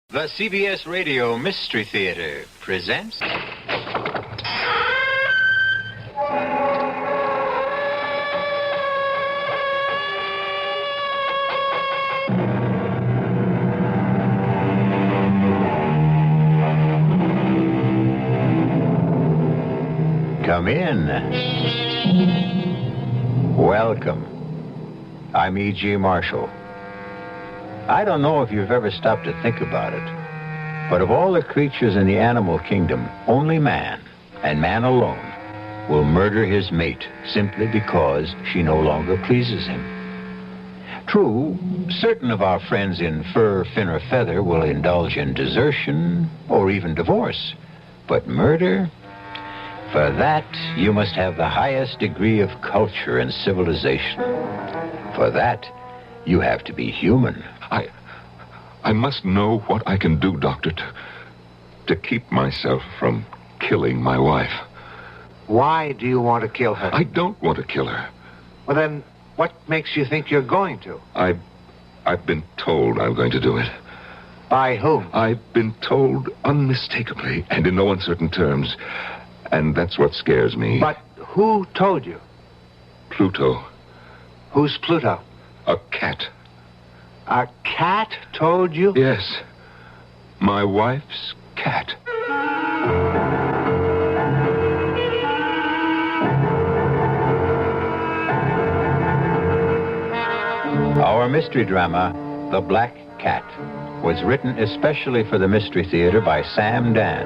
The CBS Radio Mystery Theater presents... Come in. Welcome. I'm E.G. Marshall. I don't know if you've ever stopped to think about it, but of all the creatures in the animal kingdom, only man, and man alone, will murder his mate simply because she no longer pleases him. True, certain of our friends in fur, fin, or feather will indulge in desertion or even divorce, but murder? For that, you must have the highest degree of culture and civilization. For that, you have to be human. I must know what I can do, Doctor, to keep myself from killing my wife. Why do you want to kill her? I don't want to kill her. Well, then, what makes you think you're going to? I've been told I'm going to do it. By whom? I've been told unmistakably and in no uncertain terms. And that's what scares me. But who told you? Pluto. Who's Pluto? A cat. A cat told you? Yes. My wife's cat. Our mystery drama, The Black Cat, was written especially for the Mystery Theater by Sam Dan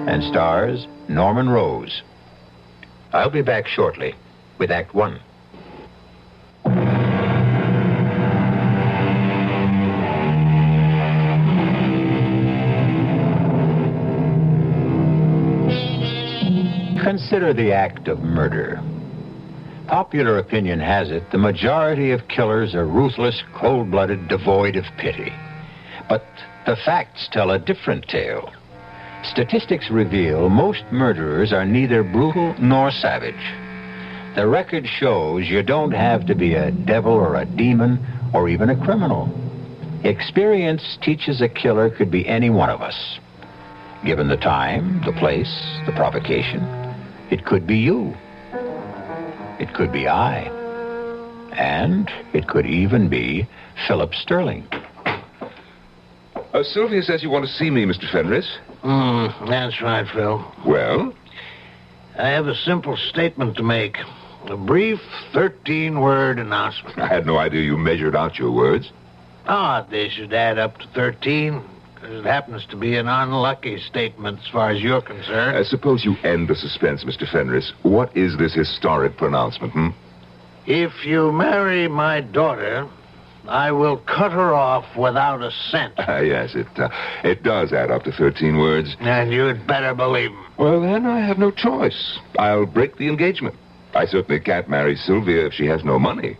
and stars Norman Rose. I'll be back shortly with Act One. Consider the act of murder. Popular opinion has it the majority of killers are ruthless, cold-blooded, devoid of pity. But the facts tell a different tale. Statistics reveal most murderers are neither brutal nor savage. The record shows you don't have to be a devil or a demon or even a criminal. Experience teaches a killer could be any one of us. Given the time, the place, the provocation, it could be you. It could be I. And it could even be Philip Sterling. Sylvia says you want to see me, Mr. Fenris. That's right, Phil. Well? I have a simple statement to make. A brief 13-word announcement. I had no idea you measured out your words. They should add up to 13. It happens to be an unlucky statement as far as you're concerned. Suppose you end the suspense, Mr. Fenris. What is this historic pronouncement, If you marry my daughter, I will cut her off without a cent. Yes, it does add up to 13 words. And you'd better believe 'em. Well, then I have no choice. I'll break the engagement. I certainly can't marry Sylvia if she has no money.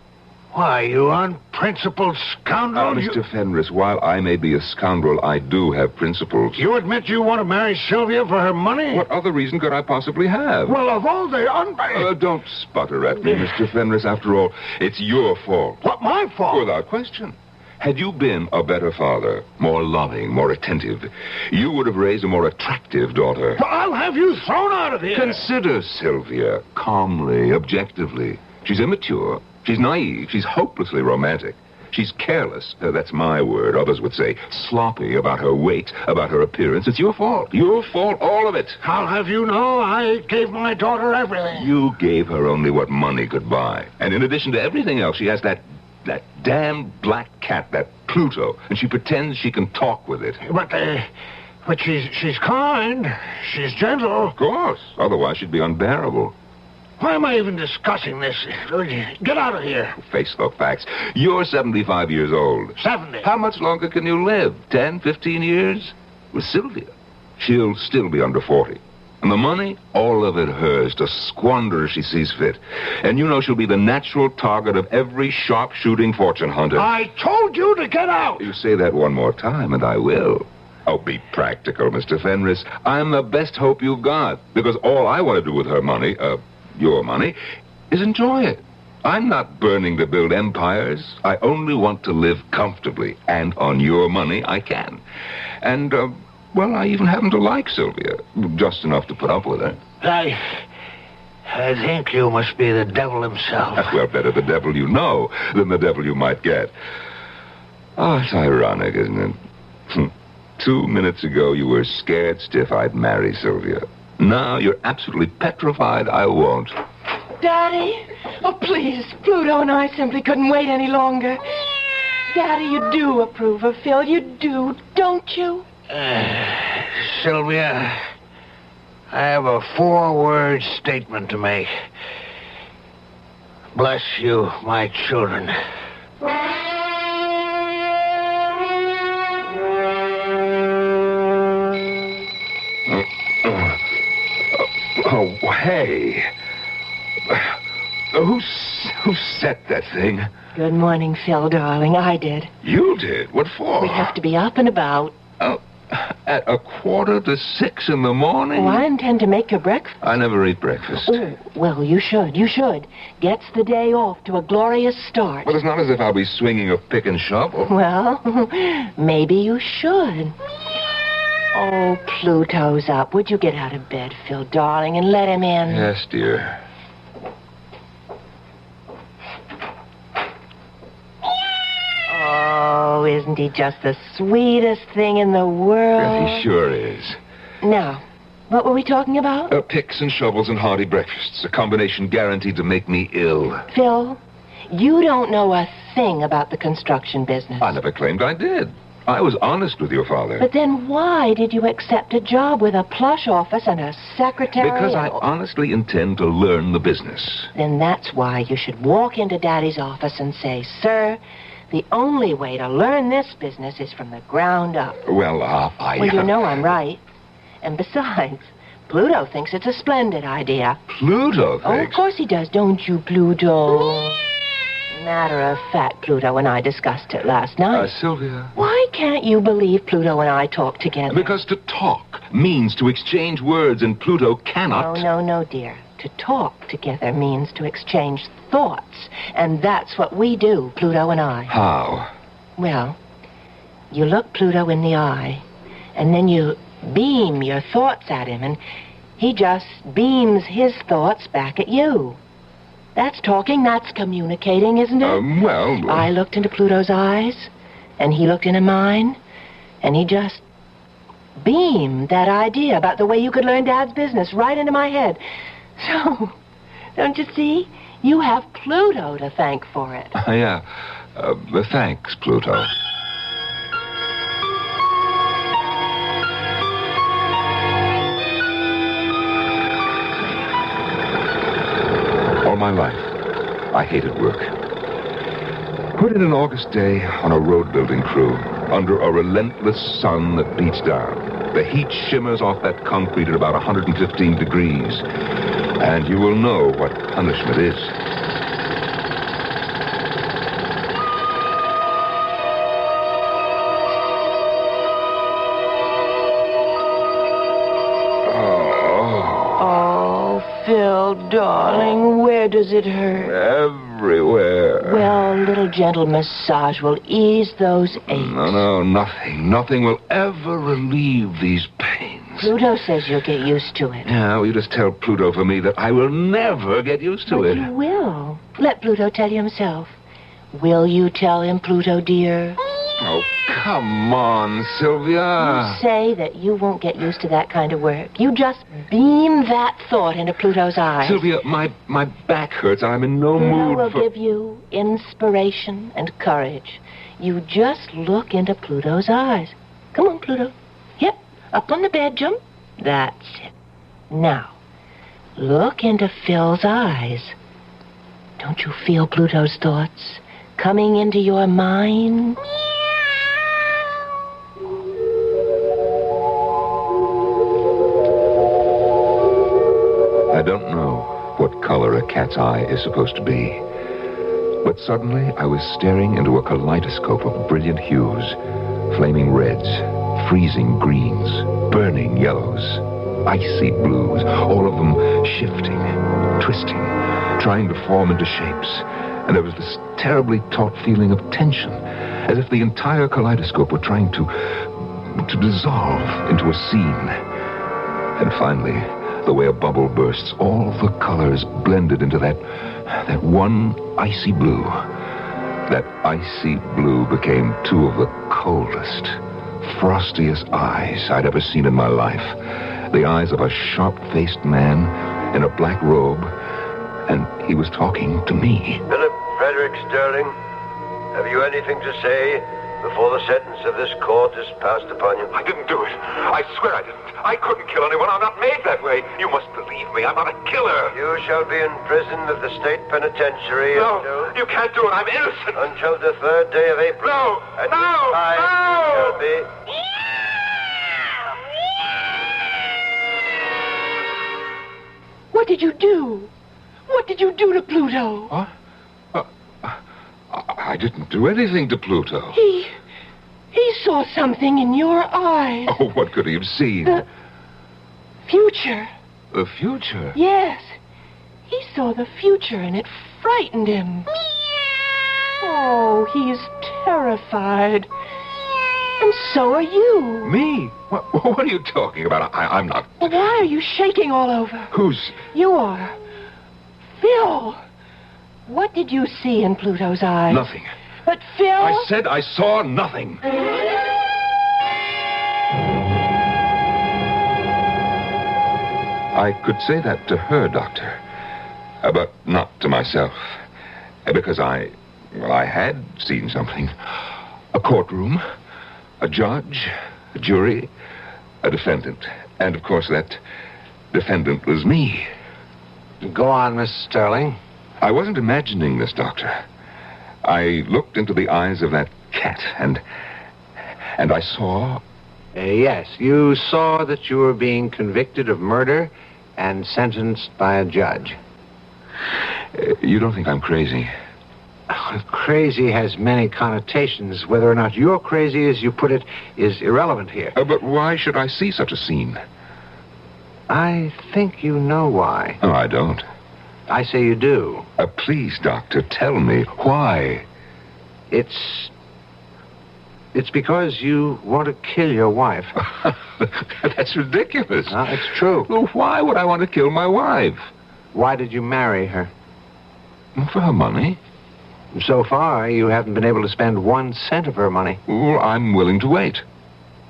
Why, you unprincipled scoundrel. Mr. Fenris, while I may be a scoundrel, I do have principles. You admit you want to marry Sylvia for her money? What other reason could I possibly have? Well, of all the Don't sputter at me, Mr. Fenris. After all, it's your fault. What, my fault? Without question. Had you been a better father, more loving, more attentive, you would have raised a more attractive daughter. Well, I'll have you thrown out of here. Consider Sylvia calmly, objectively. She's immature. She's naive. She's hopelessly romantic. She's careless. That's my word. Others would say sloppy about her weight, about her appearance. It's your fault. Your fault, all of it. I'll have you know I gave my daughter everything. You gave her only what money could buy. And in addition to everything else, she has that damn black cat, that Pluto, and she pretends she can talk with it. But she's kind. She's gentle. Of course. Otherwise, she'd be unbearable. Why am I even discussing this? Get out of here. Face the facts. You're 75 years old. 70. How much longer can you live? 10, 15 years? With Sylvia, she'll still be under 40. And the money, all of it hers, to squander as she sees fit. And you know she'll be the natural target of every sharp-shooting fortune hunter. I told you to get out. You say that one more time, and I will. Oh, be practical, Mr. Fenris. I'm the best hope you've got. Because all I want to do with her money, your money, is enjoy it. I'm not burning to build empires. I only want to live comfortably, and on your money I can. And, well, I even happen to like Sylvia, just enough to put up with her. I think you must be the devil himself. Well, better the devil you know than the devil you might get. Oh, it's ironic, isn't it? 2 minutes ago, you were scared stiff I'd marry Sylvia. Now you're absolutely petrified I won't. Daddy? Oh, please. Pluto and I simply couldn't wait any longer. Daddy, you do approve of Phil. You do, don't you? Sylvia, I have a 4-word statement to make. Bless you, my children. Oh, hey. Who set that thing? Good morning, Phil, darling. I did. You did? What for? We have to be up and about. Oh, at 5:45 in the morning? Oh, I intend to make your breakfast. I never eat breakfast. Oh, well, you should. You should. Gets the day off to a glorious start. Well, it's not as if I'll be swinging a pick and shovel. Well, maybe you should. Oh, Pluto's up. Would you get out of bed, Phil, darling, and let him in? Yes, dear. Oh, isn't he just the sweetest thing in the world? Yes, he sure is. Now, what were we talking about? Picks and shovels and hearty breakfasts. A combination guaranteed to make me ill. Phil, you don't know a thing about the construction business. I never claimed I did. I was honest with your father. But then why did you accept a job with a plush office and a secretary? Because I honestly intend to learn the business. Then that's why you should walk into Daddy's office and say, Sir, the only way to learn this business is from the ground up. Well, Well, you know I'm right. And besides, Pluto thinks it's a splendid idea. Pluto Oh, of thinks? course he does, don't you, Pluto? Matter of fact, Pluto and I discussed it last night. Sylvia. Why can't you believe Pluto and I talk together? Because to talk means to exchange words, and Pluto cannot. No, dear. To talk together means to exchange thoughts. And that's what we do, Pluto and I. How? Well, you look Pluto in the eye, and then you beam your thoughts at him, and he just beams his thoughts back at you. That's talking, that's communicating, isn't it? Well... I looked into Pluto's eyes, and he looked into mine, and he just beamed that idea about the way you could learn Dad's business right into my head. So, don't you see? You have Pluto to thank for it. Yeah. Thanks, Pluto. All my life, I hated work. Put in an August day on a road building crew under a relentless sun that beats down. The heat shimmers off that concrete at about 115 degrees. And you will know what punishment is. Oh, Phil, darling, where does it hurt? Everywhere. Well, a little gentle massage will ease those aches. No, nothing. Nothing will ever relieve these pains. Pluto says you'll get used to it. Yeah, well, you just tell Pluto for me that I will never get used to But it. you will. Let Pluto tell you himself. Will you tell him, Pluto, dear? Oh, come on, Sylvia. You say that you won't get used to that kind of work. You just beam that thought into Pluto's eyes. Sylvia, my back hurts. I'm in no Pluto mood will for... give you inspiration and courage. You just look into Pluto's eyes. Come on, Pluto. Yep, up on the bed, jump. That's it. Now, look into Phil's eyes. Don't you feel Pluto's thoughts coming into your mind? I don't know what color a cat's eye is supposed to be. But suddenly I was staring into a kaleidoscope of brilliant hues. Flaming reds, freezing greens, burning yellows, icy blues, all of them shifting, twisting, trying to form into shapes. And there was this terribly taut feeling of tension, as if the entire kaleidoscope were trying to dissolve into a scene. And finally, the way a bubble bursts, all the colors blended into that one icy blue. That icy blue became two of the coldest, frostiest eyes I'd ever seen in my life. The eyes of a sharp-faced man in a black robe, and he was talking to me. Philip Frederick Sterling, have you anything to say before the sentence of this court is passed upon you? I didn't do it. I swear I didn't. I couldn't kill anyone. I'm not made that way. You must believe me. I'm not a killer. You shall be in prison at the state penitentiary No, you can't do it. I'm innocent. until the 3rd day of April. No, At no, which time no! you shall be... What did you do? What did you do to Pluto? What? I didn't do anything to Pluto. He saw something in your eyes. Oh, what could he have seen? The future. The future? Yes. He saw the future and it frightened him. Oh, he's terrified. And so are you. Me? What are you talking about? I'm not... Why are you shaking all over? Who's... You are. Phil. What did you see in Pluto's eyes? Nothing. But Phil... I said I saw nothing. I could say that to her, Doctor, but not to myself, because I had seen something. A courtroom, a judge, a jury, a defendant, and of course that defendant was me. Go on, Mr. Sterling. I wasn't imagining this, Doctor. I looked into the eyes of that cat, and I saw... Yes, you saw that you were being convicted of murder and sentenced by a judge. You don't think I'm crazy? Crazy has many connotations. Whether or not you're crazy, as you put it, is irrelevant here. But why should I see such a scene? I think you know why. Oh, I don't. I say you do. Please, Doctor, tell me why. It's because you want to kill your wife. That's ridiculous. It's true. Well, why would I want to kill my wife? Why did you marry her? For her money. So far, you haven't been able to spend 1 cent of her money. Well, I'm willing to wait.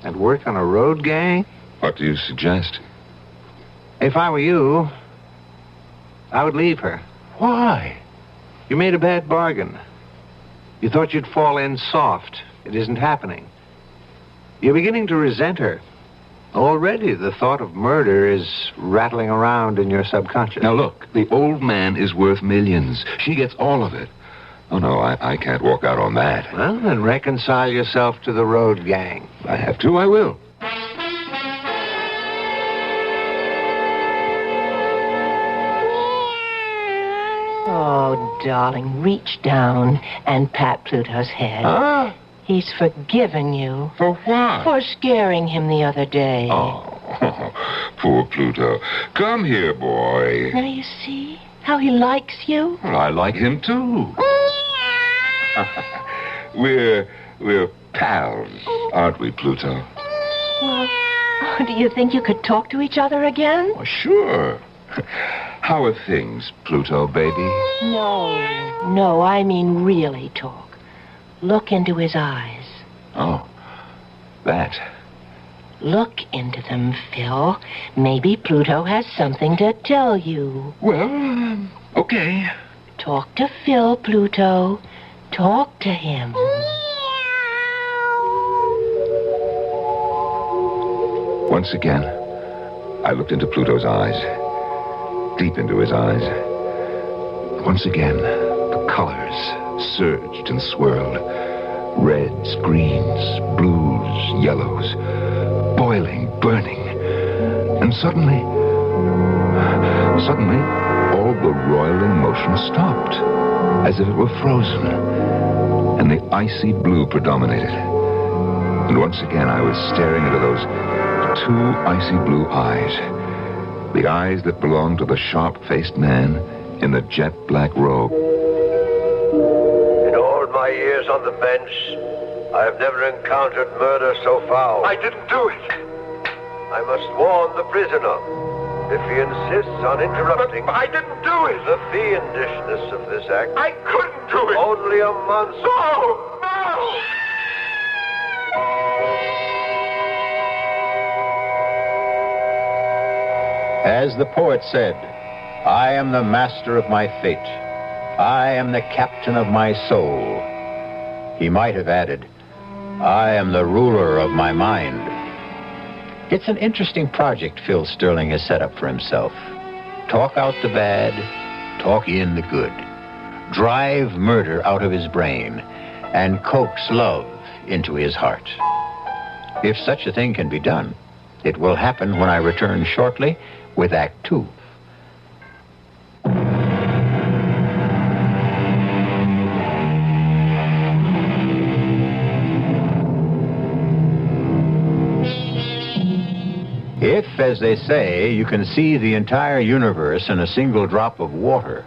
And work on a road gang? What do you suggest? If I were you, I would leave her. Why? You made a bad bargain. You thought you'd fall in soft. It isn't happening. You're beginning to resent her. Already the thought of murder is rattling around in your subconscious. Now look, the old man is worth millions. She gets all of it. Oh, no, I can't walk out on that. Well, then reconcile yourself to the road gang. I have to, I will. Oh, darling, reach down and pat Pluto's head. Ah, He's forgiven you for what? for scaring him the other day. Oh, poor Pluto. Come here, boy. Now you see how he likes you? Well, I like him, too. We're pals, aren't we, Pluto? Well, do you think you could talk to each other again? Oh, sure. How are things, Pluto, baby? No, I mean really talk. Look into his eyes. Oh, that. Look into them, Phil. Maybe Pluto has something to tell you. Well, okay. Talk to Phil, Pluto. Talk to him. Once again, I looked into Pluto's eyes. Deep into his eyes. Once again, the colors surged and swirled. Reds, greens, blues, yellows. Boiling, burning. And suddenly, all the roiling motion stopped, as if it were frozen, and the icy blue predominated. And once again, I was staring into those 2 icy blue eyes, the eyes that belonged to the sharp-faced man in the jet black robe. In all my years on the bench, I have never encountered murder so foul. I didn't do it. I must warn the prisoner. If he insists on interrupting But I didn't do it. the fiendishness of this act, I couldn't do it. only a monster. No! No! As the poet said, I am the master of my fate. I am the captain of my soul. He might have added, I am the ruler of my mind. It's an interesting project Phil Sterling has set up for himself. Talk out the bad, talk in the good. Drive murder out of his brain and coax love into his heart. If such a thing can be done, it will happen when I return shortly with Act Two. If, as they say, you can see the entire universe in a single drop of water,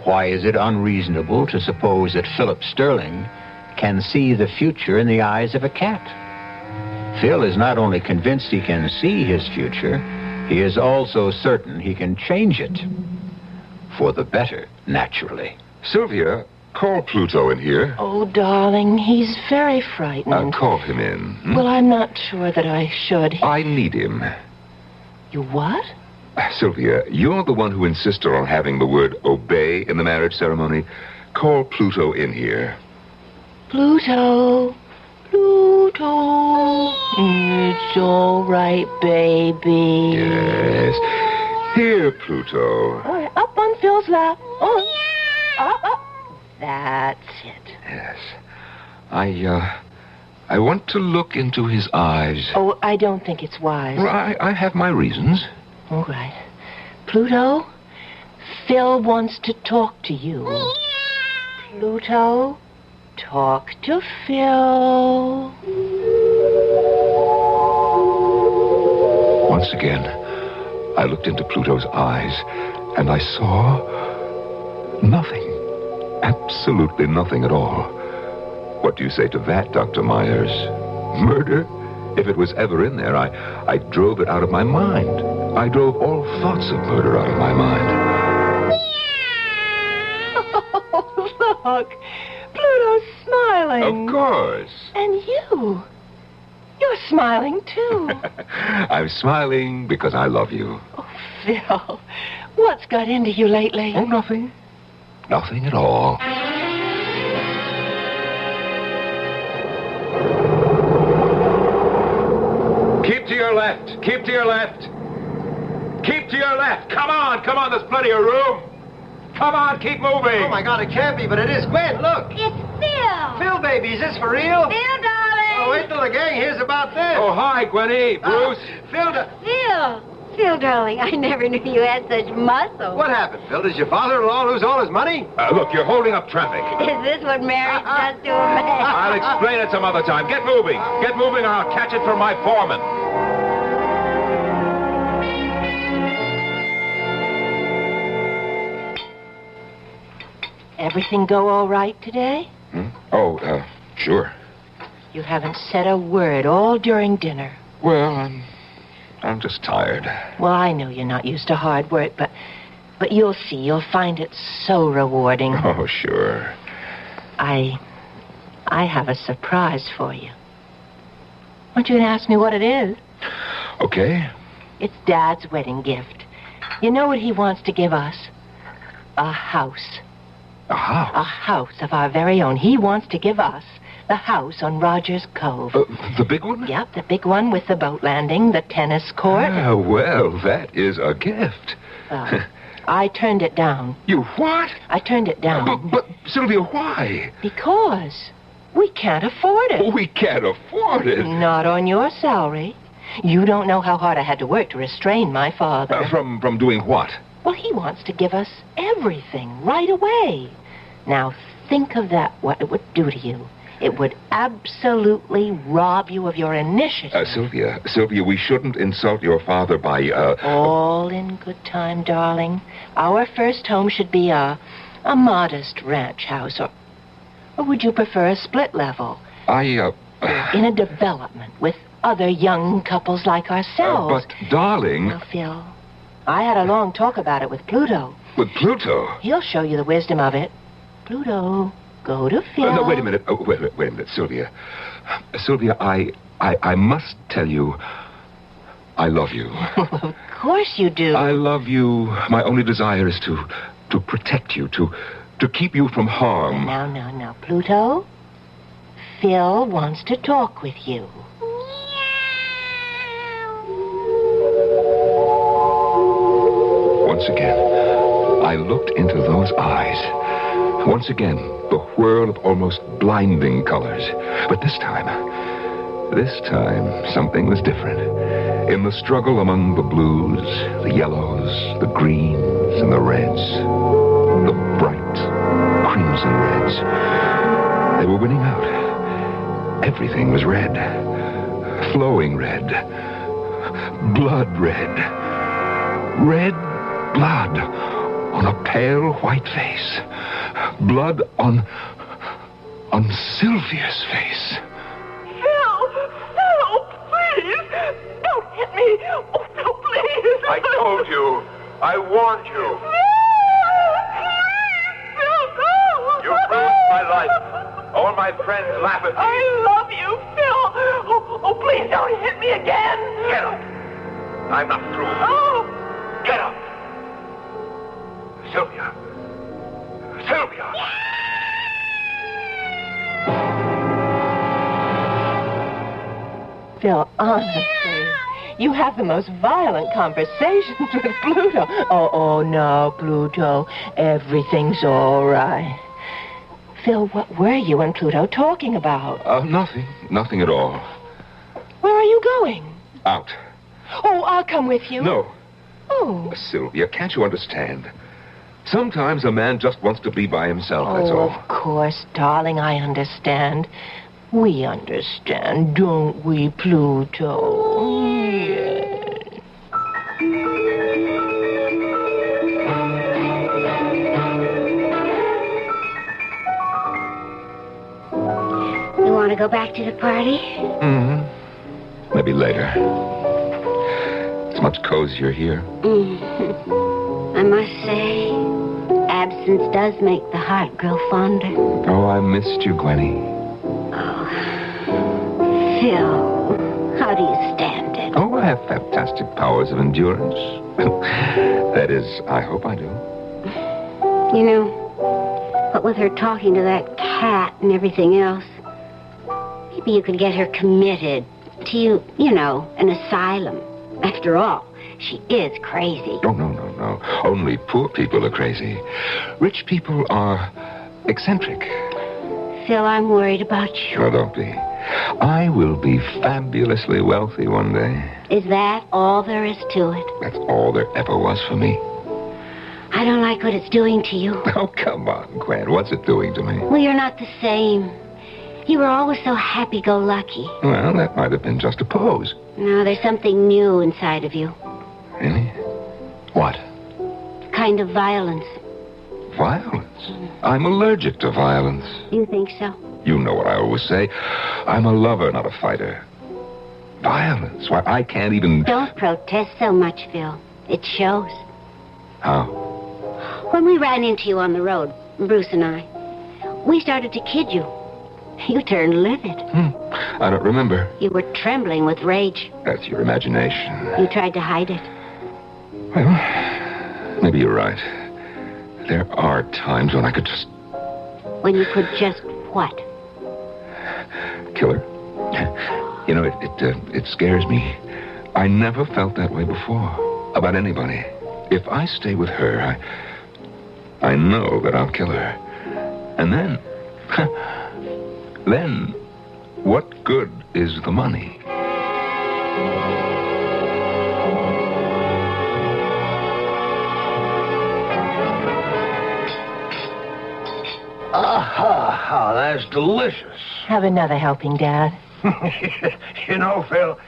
why is it unreasonable to suppose that Philip Sterling can see the future in the eyes of a cat? Phil is not only convinced he can see his future, he is also certain he can change it. For the better, naturally. Sylvia, call Pluto in here. Oh, darling, he's very frightened. Call him in. Hmm? Well, I'm not sure that I should. I need him. You what? Sylvia, you're the one who insisted on having the word obey in the marriage ceremony. Call Pluto in here. Pluto. Pluto. It's all right, baby. Yes. Here, Pluto. All right, up on Phil's lap. Oh, up. That's it. Yes. I want to look into his eyes. Oh, I don't think it's wise. Well, I have my reasons. All right. Pluto, Phil wants to talk to you. Pluto, talk to Phil. Once again, I looked into Pluto's eyes, and I saw nothing. Absolutely nothing at all. What do you say to that, Dr. Myers? Murder? If it was ever in there, I drove it out of my mind. I drove all thoughts of murder out of my mind. Oh, look. Pluto's smiling. Of course. And you. You're smiling, too. I'm smiling because I love you. Oh, Phil, what's got into you lately? Oh, nothing. Nothing at all. Keep to your left. Keep to your left. Keep to your left. Come on. There's plenty of room. Come on, keep moving. Oh, my God, it can't be, but it is. Gwen, look. It's Phil. Phil, baby, is this for real? Phil, darling. Oh, wait till the gang hears about this. Oh, hi, Gwenny. Bruce. Phil, darling, I never knew you had such muscle. What happened, Phil? Did your father-in-law lose all his money? Look, you're holding up traffic. Is this what marriage does to a man? I'll explain it some other time. Get moving. Get moving, or I'll catch it from my foreman. Everything go all right today? Oh, sure. You haven't said a word all during dinner. Well, I'm just tired. Well, I know you're not used to hard work, but you'll see. You'll find it so rewarding. Oh, sure. I have a surprise for you. Want you to ask me what it is? Okay. It's Dad's wedding gift. You know what he wants to give us? A house. A house? A house of our very own. He wants to give us the house on Rogers Cove. The big one? Yep, the big one with the boat landing, the tennis court. Ah, well, that is a gift. Well, I turned it down. You what? I turned it down. But, Sylvia, why? Because we can't afford it. We can't afford it. Not on your salary. You don't know how hard I had to work to restrain my father. From doing what? Well, he wants to give us everything right away. Now, think of that, what it would do to you It would absolutely rob you of your initiative. Sylvia, we shouldn't insult your father by, All in good time, darling. Our first home should be a modest ranch house, or would you prefer a split level? In a development with other young couples like ourselves. But, darling... Well, Phil, I had a long talk about it with Pluto. With Pluto? He'll show you the wisdom of it. Pluto, go to Phil. No, wait a minute. Wait a minute, Sylvia. Sylvia, I must tell you, I love you. Of course you do. I love you. My only desire is to protect you, to keep you from harm. Now, Pluto. Phil wants to talk with you. Once again, I looked into those eyes. Once again, the whirl of almost blinding colors. But this time, something was different. In the struggle among the blues, the yellows, the greens, and the reds, the bright crimson reds, they were winning out. Everything was red. Flowing red. Blood red. Red blood on a pale white face. Blood on Sylvia's face. Phil, please. Don't hit me. Oh, Phil, please. I told you. I warned you. Phil, no. You ruined my life. All my friends laugh at me. I love you, Phil. Oh, please don't hit me again. Get up. I'm not through. Oh. Get up. Sylvia. Phil, honestly, you have the most violent conversations with Pluto. Oh, no, Pluto. Everything's all right. Phil, what were you and Pluto talking about? Nothing at all. Where are you going? Out. Oh, I'll come with you. No. Oh. Sylvia, can't you understand? Sometimes a man just wants to be by himself, that's Oh, all. of course, darling, I understand. We understand, don't we, Pluto? Yes. You want to go back to the party? Mm-hmm. Maybe later. It's much cozier here. I must say, absence does make the heart grow fonder. Oh, I missed you, Gwenny. Oh, Phil, how do you stand it? Oh, I have fantastic powers of endurance. That is, I hope I do. You know, what with her talking to that cat and everything else, maybe you could get her committed to, an asylum. After all, she is crazy. Oh, no. Only poor people are crazy. Rich people are eccentric. Phil, I'm worried about you. Oh, don't be. I will be fabulously wealthy one day. Is that all there is to it? That's all there ever was for me. I don't like what it's doing to you. Oh, come on, Gwen. What's it doing to me? Well, you're not the same. You were always so happy-go-lucky. Well, that might have been just a pose. No, there's something new inside of you. Really? What? A kind of violence. Violence? I'm allergic to violence. You think so? You know what I always say. I'm a lover, not a fighter. Violence? Why, I can't even... Don't protest so much, Phil. It shows. How? When we ran into you on the road, Bruce and I, we started to kid you. You turned livid. I don't remember. You were trembling with rage. That's your imagination. You tried to hide it. Well, maybe you're right. There are times when I could just... When you could just what? Kill her. You know, it scares me. I never felt that way before. About anybody. If I stay with her, I know that I'll kill her. And then... Then, what good is the money? Oh, that's delicious. Have another helping, Dad. You know, Phil,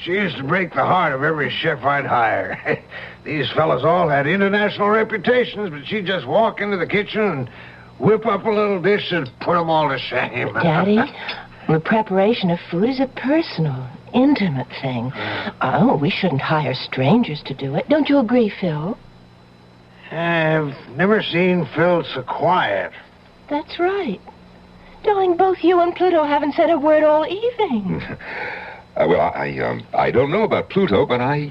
she used to break the heart of every chef I'd hire. These fellas all had international reputations, but she'd just walk into the kitchen and whip up a little dish and put them all to shame. Daddy, the preparation of food is a personal, intimate thing. Oh, we shouldn't hire strangers to do it. Don't you agree, Phil? I've never seen Phil so quiet. That's right. Darling, both you and Pluto haven't said a word all evening. I don't know about Pluto, but I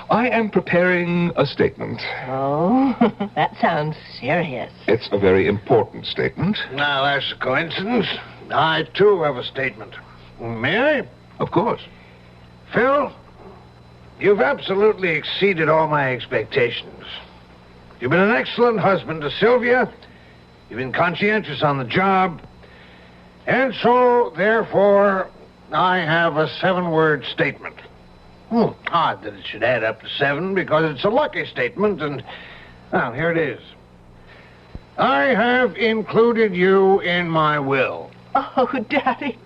am preparing a statement. Oh, that sounds serious. It's a very important statement. Now, that's a coincidence. I, too, have a statement. May I? Of course. Phil, you've absolutely exceeded all my expectations. You've been an excellent husband to Sylvia. You've been conscientious on the job. And so, therefore, I have a 7-word statement. Odd that it should add up to 7, because it's a lucky statement, and, well, here it is. I have included you in my will. Oh, Daddy.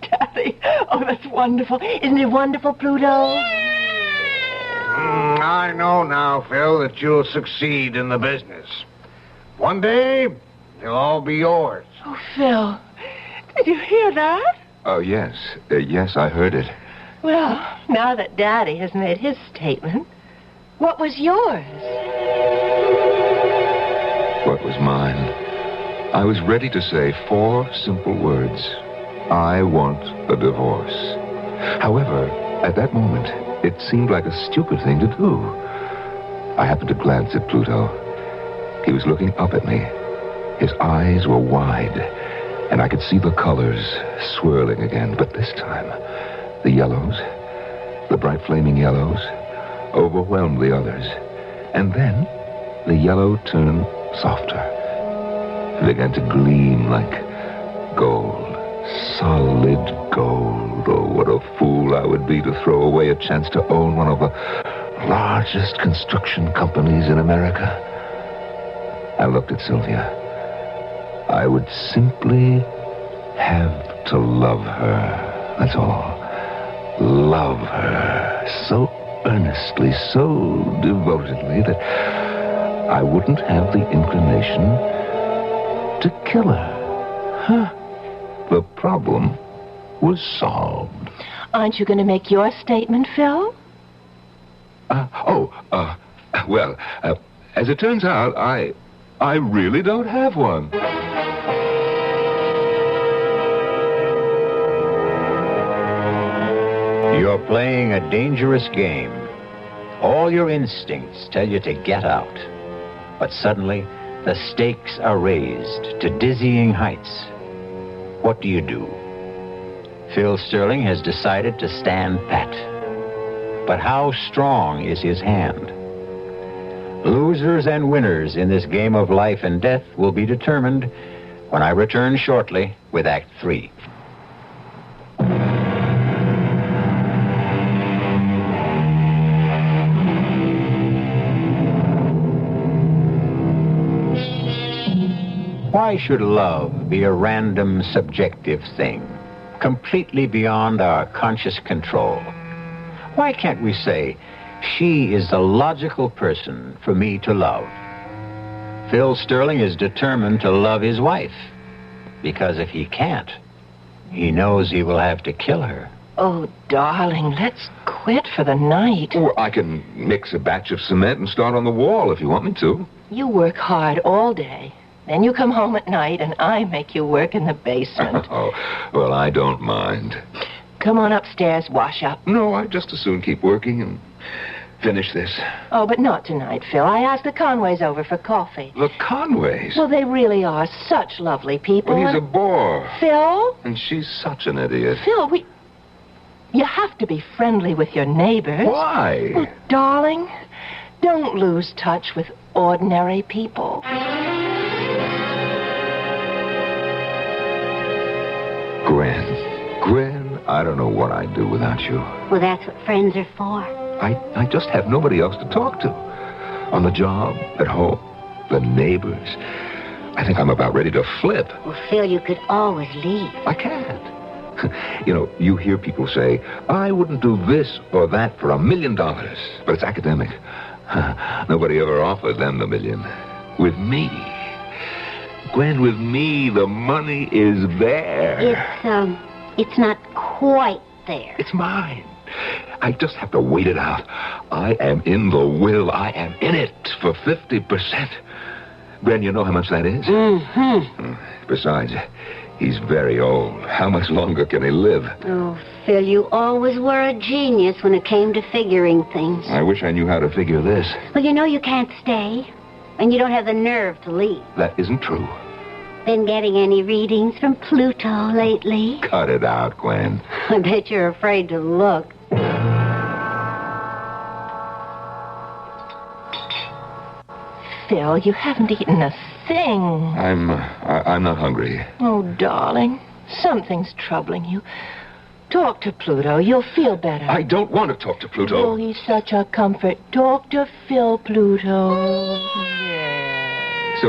Oh, that's wonderful. Isn't it wonderful, Pluto? I know now, Phil, that you'll succeed in the business. One day, they'll all be yours. Oh, Phil, did you hear that? Oh, yes. Yes, I heard it. Well, now that Daddy has made his statement, what was yours? What was mine? I was ready to say 4 simple words. I want a divorce. However, at that moment, it seemed like a stupid thing to do. I happened to glance at Pluto. He was looking up at me. His eyes were wide, and I could see the colors swirling again. But this time, the yellows, the bright flaming yellows, overwhelmed the others. And then, the yellow turned softer. It began to gleam like gold. Solid gold. Oh, what a fool I would be to throw away a chance to own one of the largest construction companies in America. I looked at Sylvia. I would simply have to love her. That's all. Love her so earnestly, so devotedly that I wouldn't have the inclination to kill her. Huh. The problem was solved. Aren't you going to make your statement, Phil? Well, as it turns out, I really don't have one. You're playing a dangerous game. All your instincts tell you to get out. But suddenly, the stakes are raised to dizzying heights. What do you do? Phil Sterling has decided to stand pat. But how strong is his hand? Losers and winners in this game of life and death will be determined when I return shortly with Act 3. Why should love be a random, subjective thing, completely beyond our conscious control? Why can't we say, she is the logical person for me to love? Phil Sterling is determined to love his wife, because if he can't, he knows he will have to kill her. Oh, darling, let's quit for the night. Or I can mix a batch of cement and start on the wall if you want me to. You work hard all day. Then you come home at night, and I make you work in the basement. Oh, well, I don't mind. Come on upstairs, wash up. No, I'd just as soon keep working and finish this. Oh, but not tonight, Phil. I asked the Conways over for coffee. The Conways? Well, they really are such lovely people. But he's a bore. Phil? And she's such an idiot. Phil, you have to be friendly with your neighbors. Why? Oh, darling, don't lose touch with ordinary people. Gwen, I don't know what I'd do without you. Well, that's what friends are for. I just have nobody else to talk to. On the job, at home, the neighbors. I think I'm about ready to flip. Well, Phil, you could always leave. I can't. You know, you hear people say, I wouldn't do this or that for $1 million. But it's academic. Nobody ever offered them the $1 million. With me. Gwen, with me, the money is there. It's not quite there. It's mine. I just have to wait it out. I am in the will. I am in it for 50%. Gwen, you know how much that is? Mm-hmm. Besides, he's very old. How much longer can he live? Oh, Phil, you always were a genius when it came to figuring things. I wish I knew how to figure this. Well, you know you can't stay, and you don't have the nerve to leave. That isn't true. Been getting any readings from Pluto lately? Cut it out, Gwen. I bet you're afraid to look. Phil, you haven't eaten a thing. I'm not hungry. Oh, darling, something's troubling you. Talk to Pluto. You'll feel better. I don't want to talk to Pluto. Oh, he's such a comfort. Talk to Phil, Pluto. Yes.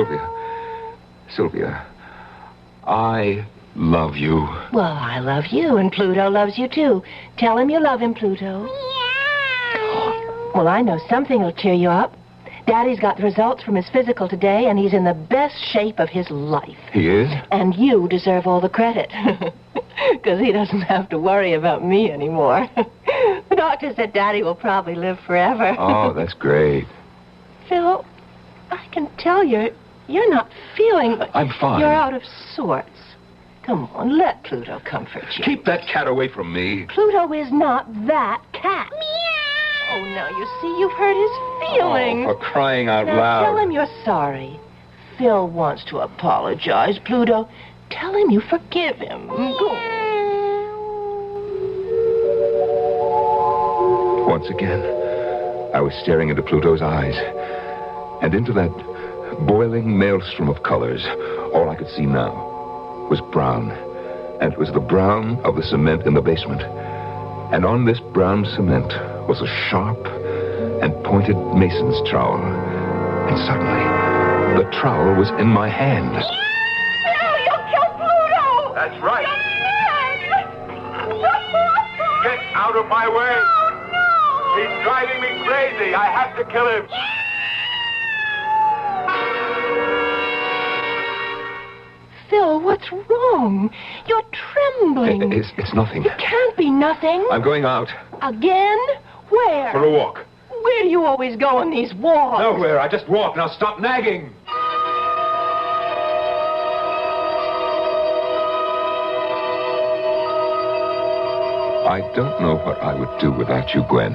Sylvia, I love you. Well, I love you, and Pluto loves you, too. Tell him you love him, Pluto. Well, I know something will cheer you up. Daddy's got the results from his physical today, and he's in the best shape of his life. He is? And you deserve all the credit. Because he doesn't have to worry about me anymore. The doctor said Daddy will probably live forever. Oh, that's great. Phil, I can tell you're not feeling... I'm fine. You're out of sorts. Come on, let Pluto comfort you. Keep that cat away from me. Pluto is not that cat. Oh, now, you see, you've hurt his feelings. Oh, for crying out now, loud. Tell him you're sorry. Phil wants to apologize, Pluto. Tell him you forgive him. Go. Once again, I was staring into Pluto's eyes. And into that boiling maelstrom of colors, all I could see now was brown. And it was the brown of the cement in the basement. And on this brown cement was a sharp and pointed mason's trowel. And suddenly, the trowel was in my hand. No, you'll kill Pluto! That's right. You're mad! Get out of my way! Oh, no! He's driving me crazy. I have to kill him. Phil, what's wrong? You're trembling. It's nothing. It can't be nothing. I'm going out. Again? Where? For a walk. Where do you always go on these walks? Nowhere. I just walk. Now stop nagging. I don't know what I would do without you, Gwen.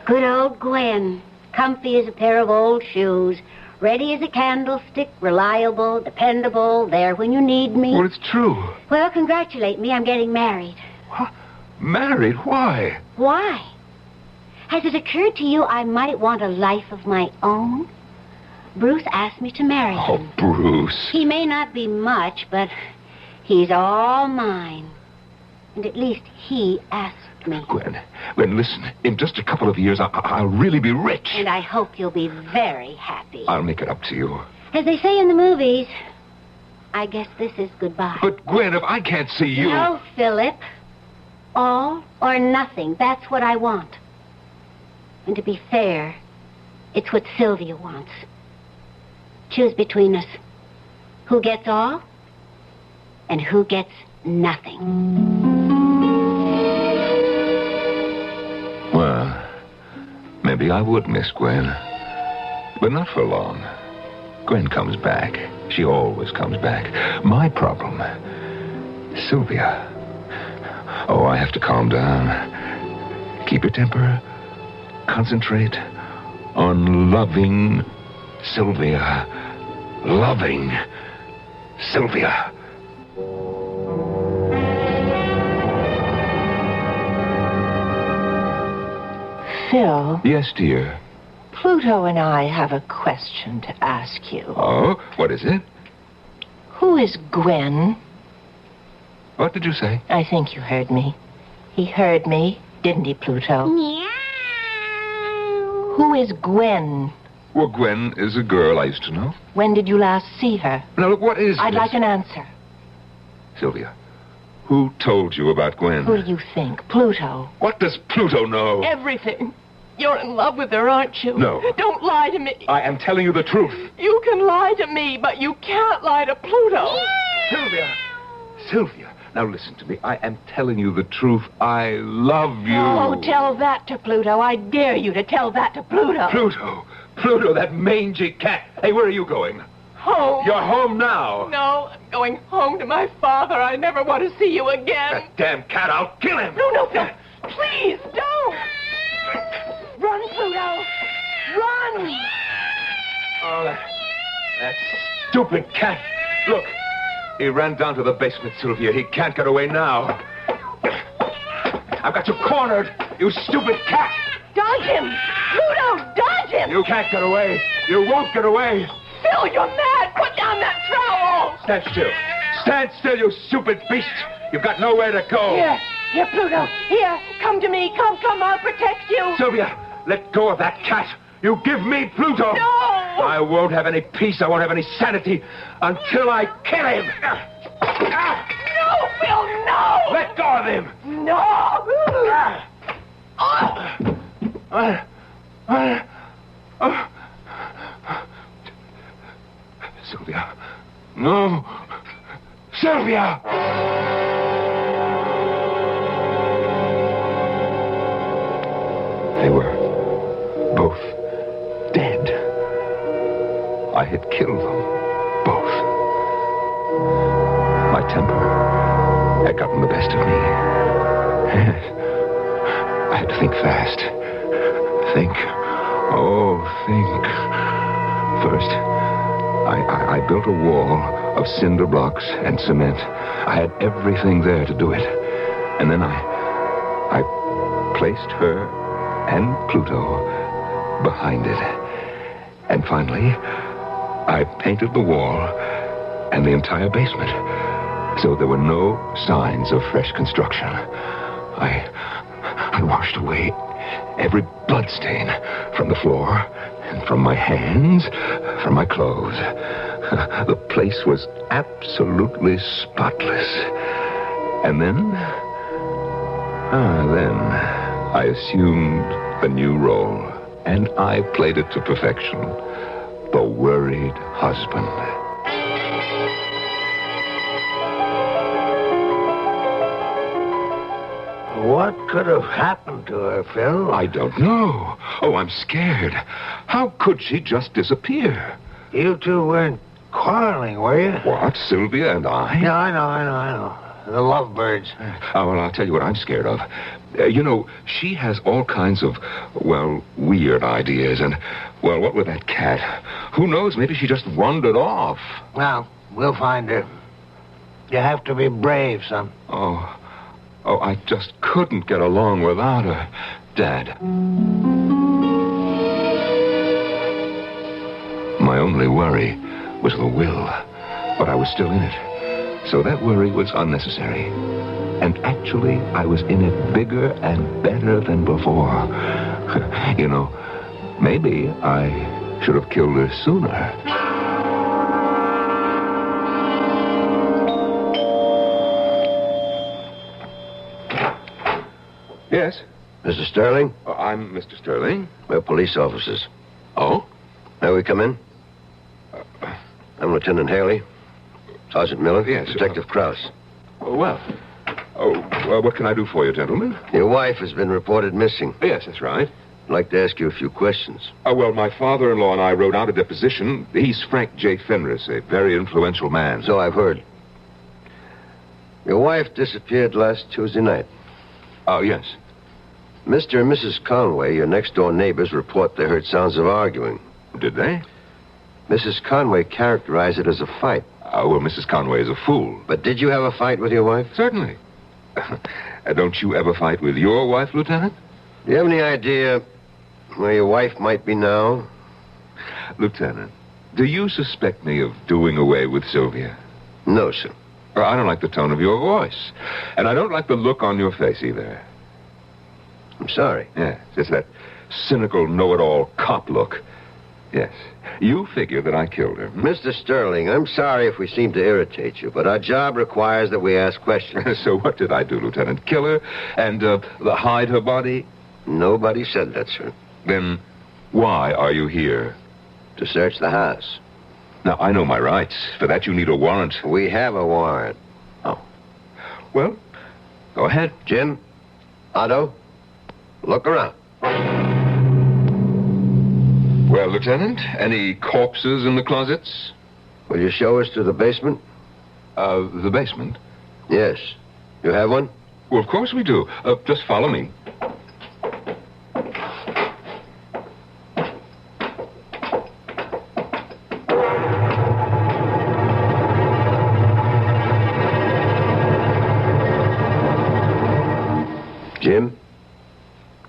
Good old Gwen. Comfy as a pair of old shoes. Ready as a candlestick. Reliable, dependable. There when you need me. Well, it's true. Well, congratulate me. I'm getting married. What? Married? Why? Why? Has it occurred to you I might want a life of my own? Bruce asked me to marry him. Oh, Bruce. He may not be much, but he's all mine. And at least he asked me. Gwen, listen. In just a couple of years, I'll really be rich. And I hope you'll be very happy. I'll make it up to you. As they say in the movies, I guess this is goodbye. But, Gwen, if I can't see you... No, Philip. All or nothing. That's what I want. And to be fair, it's what Sylvia wants. Choose between us. Who gets all and who gets nothing. Well, maybe I would miss Gwen. But not for long. Gwen comes back. She always comes back. My problem, Sylvia. Oh, I have to calm down. Keep your temper. Concentrate on loving Sylvia. Loving Sylvia. Phil. Yes, dear. Pluto and I have a question to ask you. Oh, what is it? Who is Gwen? What did you say? I think you heard me. He heard me, didn't he, Pluto? Meow. Who is Gwen? Well, Gwen is a girl I used to know. When did you last see her? Now, look, what is I'd this? like an answer. Sylvia, who told you about Gwen? Who do you think? Pluto. What does Pluto know? Everything. You're in love with her, aren't you? No. Don't lie to me. I am telling you the truth. You can lie to me, but you can't lie to Pluto. Sylvia, now listen to me. I am telling you the truth. I love you. Oh, tell that to Pluto. I dare you to tell that to Pluto. Pluto, that mangy cat. Hey, where are you going? Home. You're home now. No, I'm going home to my father. I never want to see you again. That damn cat, I'll kill him. No, please, don't. Run, Pluto. Run. Oh, that stupid cat. Look, he ran down to the basement, Sylvia. He can't get away now. I've got you cornered, you stupid cat. Dodge him. Pluto, dodge him. You can't get away. You won't get away. Phil, you're mad. Put down that trowel. Stand still. Stand still, you stupid beast. You've got nowhere to go. Here, Pluto. Here, come to me. Come, I'll protect you. Sylvia, let go of that cat. You give me Pluto. No. I won't have any peace. I won't have any sanity until I kill him. No, Phil, no. Let go of him. No. Sylvia. No. Sylvia! They were both dead. I had killed them both. My temper had gotten the best of me. I had to think fast. Think. First, I built a wall of cinder blocks and cement. I had everything there to do it. And then I placed her and Pluto behind it. And finally, I painted the wall and the entire basement, so there were no signs of fresh construction. I washed away every bloodstain from the floor and from my hands, from my clothes. The place was absolutely spotless. And then I assumed a new role, and I played it to perfection. The worried husband. What could have happened to her, Phil? I don't know. Oh, I'm scared. How could she just disappear? You two weren't quarreling, were you? What, Sylvia and I? Yeah, I know. The lovebirds. Oh, well, I'll tell you what I'm scared of. She has all kinds of, weird ideas. And, what with that cat? Who knows? Maybe she just wandered off. Well, we'll find her. You have to be brave, son. Oh, I just couldn't get along without her, Dad. My only worry was the will, but I was still in it. So that worry was unnecessary. And actually, I was in it bigger and better than before. Maybe I should have killed her sooner. Yes? Mr. Sterling? I'm Mr. Sterling. We're police officers. Oh? May we come in? I'm Lieutenant Haley. Sergeant Miller. Yes. Detective Krause. What can I do for you, gentlemen? Your wife has been reported missing. Yes, that's right. I'd like to ask you a few questions. My father-in-law and I wrote out a deposition. He's Frank J. Fenris, a very influential man. So I've heard. Your wife disappeared last Tuesday night. Oh, yes. Mr. and Mrs. Conway, your next-door neighbors, report they heard sounds of arguing. Did they? Mrs. Conway characterized it as a fight. Mrs. Conway is a fool. But did you have a fight with your wife? Certainly. Don't you ever fight with your wife, Lieutenant? Do you have any idea where your wife might be now? Lieutenant, do you suspect me of doing away with Sylvia? No, sir. I don't like the tone of your voice. And I don't like the look on your face either. I'm sorry. Yeah, it's that cynical, know-it-all cop look. Yes. You figure that I killed her. Mr. Sterling, I'm sorry if we seem to irritate you, but our job requires that we ask questions. So what did I do, Lieutenant? Kill her and hide her body? Nobody said that, sir. Then why are you here? To search the house. Now, I know my rights. For that, you need a warrant. We have a warrant. Oh. Well, go ahead. Jim, Otto, look around. Well, Lieutenant, any corpses in the closets? Will you show us to the basement? The basement? Yes. You have one? Well, of course we do. Just follow me. Jim?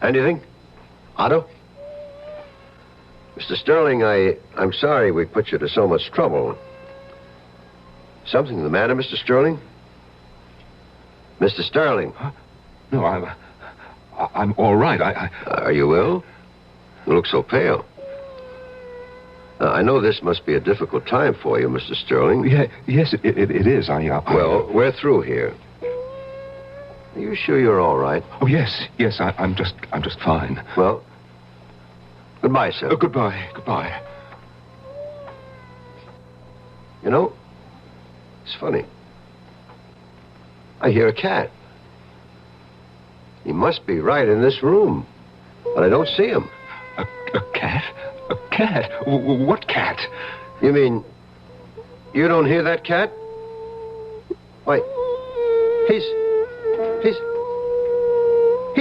Anything? Otto? Mr. Sterling, I'm sorry we put you to so much trouble. Something the matter, Mr. Sterling? Mr. Sterling? Huh? No, I'm all right. Are you ill? You look so pale. I know this must be a difficult time for you, Mr. Sterling. Yeah, yes, it is. Well, we're through here. Are you sure you're all right? Oh, yes. I'm just fine. Well, goodbye, sir. Goodbye. You know, it's funny. I hear a cat. He must be right in this room, but I don't see him. A cat? A cat? What cat? You mean you don't hear that cat? Why, he's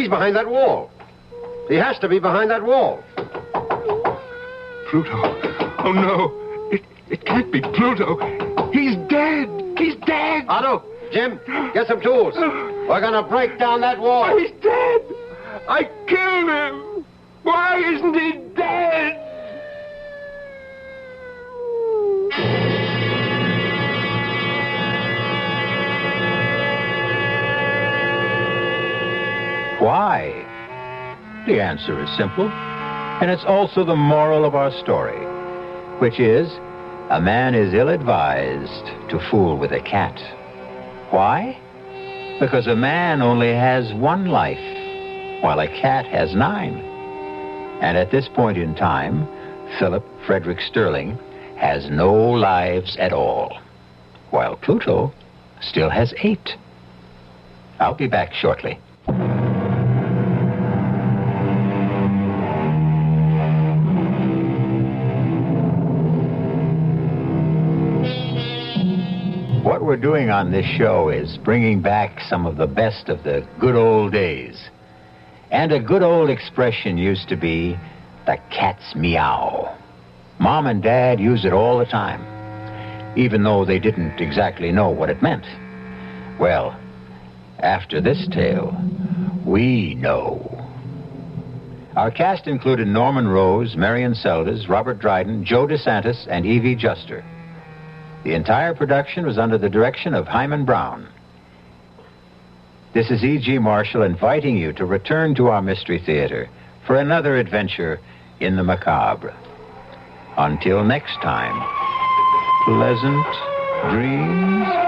behind that wall. He has to be behind that wall. Pluto. Oh, no. It can't be Pluto. He's dead. He's dead. Otto, Jim, get some tools. We're going to break down that wall. He's dead. I killed him. Why isn't he dead? Why? The answer is simple, and it's also the moral of our story, which is, a man is ill-advised to fool with a cat. Why? Because a man only has one life, while a cat has 9. And at this point in time, Philip Frederick Sterling has no lives at all, while Pluto still has 8. I'll be back shortly. What we're doing on this show is bringing back some of the best of the good old days. And a good old expression used to be, the cat's meow. Mom and Dad used it all the time, even though they didn't exactly know what it meant. Well, after this tale, we know. Our cast included Norman Rose, Marion Seldes, Robert Dryden, Joe DeSantis, and Evie Juster. The entire production was under the direction of Hyman Brown. This is E.G. Marshall inviting you to return to our Mystery Theater for another adventure in the macabre. Until next time, pleasant dreams.